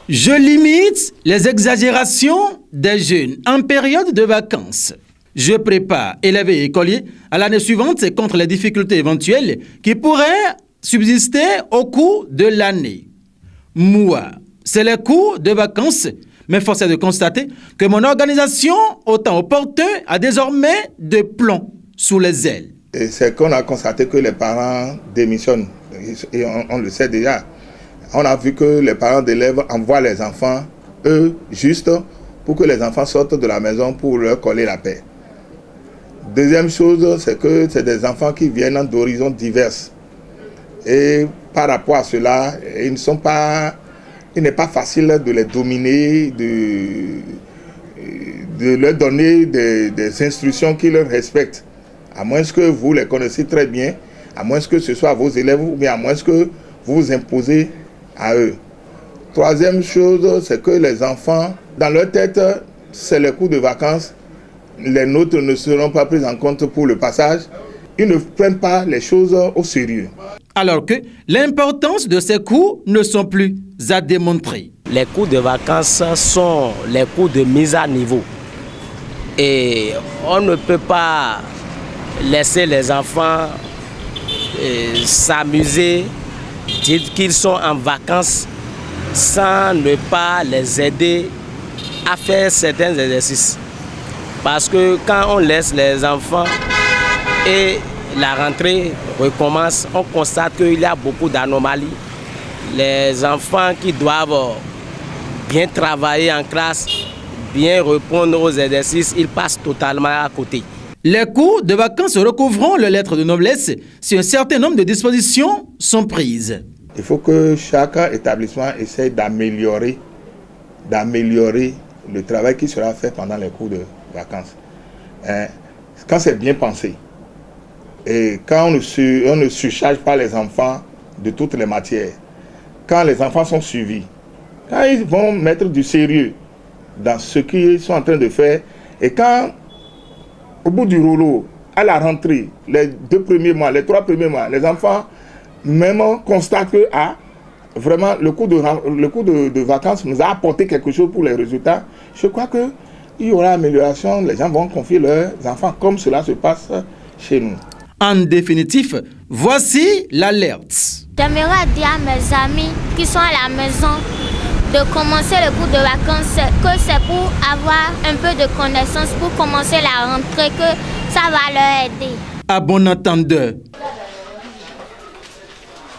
Je limite les exagérations des jeunes en période de vacances. Je prépare élèves et écoliers à l'année suivante contre les difficultés éventuelles qui pourraient subsister au cours de l'année. Moi, c'est les cours de vacances, mais force est de constater que mon organisation, autant opportun, a désormais de plomb sous les ailes. C'est qu'on a constaté que les parents démissionnent, et on le sait déjà. On a vu que les parents d'élèves envoient les enfants, eux, juste pour que les enfants sortent de la maison pour leur coller la paix. Deuxième chose, c'est que c'est des enfants qui viennent d'horizons divers. Et par rapport à cela, il n'est pas facile de les dominer, de leur donner des instructions qui leur respectent. À moins que vous les connaissiez très bien, à moins que ce soit vos élèves ou bien à moins que vous vous imposez à eux. Troisième chose, c'est que les enfants, dans leur tête, c'est les cours de vacances. Les notes ne seront pas prises en compte pour le passage. Ils ne prennent pas les choses au sérieux. Alors que l'importance de ces cours ne sont plus à démontrer. Les cours de vacances sont les cours de mise à niveau. Et on ne peut pas laisser les enfants s'amuser, dire qu'ils sont en vacances sans ne pas les aider à faire certains exercices. Parce que quand on laisse les enfants et la rentrée recommence, on constate qu'il y a beaucoup d'anomalies. Les enfants qui doivent bien travailler en classe, bien répondre aux exercices, ils passent totalement à côté. Les cours de vacances recouvrant le lettre de noblesse si un certain nombre de dispositions sont prises. Il faut que chaque établissement essaie d'améliorer le travail qui sera fait pendant les cours de vacances. Quand c'est bien pensé et quand on ne surcharge pas les enfants de toutes les matières, quand les enfants sont suivis, quand ils vont mettre du sérieux dans ce qu'ils sont en train de faire et quand au bout du rouleau, à la rentrée, les 2 premiers mois, les 3 premiers mois, les enfants même constatent que vraiment le cours de vacances nous a apporté quelque chose pour les résultats. Je crois qu'il y aura amélioration, les gens vont confier leurs enfants comme cela se passe chez nous. En définitive, voici l'alerte. J'aimerais dire à mes amis qui sont à la maison de commencer le cours de vacances, que c'est pour avoir un peu de connaissances, pour commencer la rentrée, que ça va leur aider. À bon entendeur.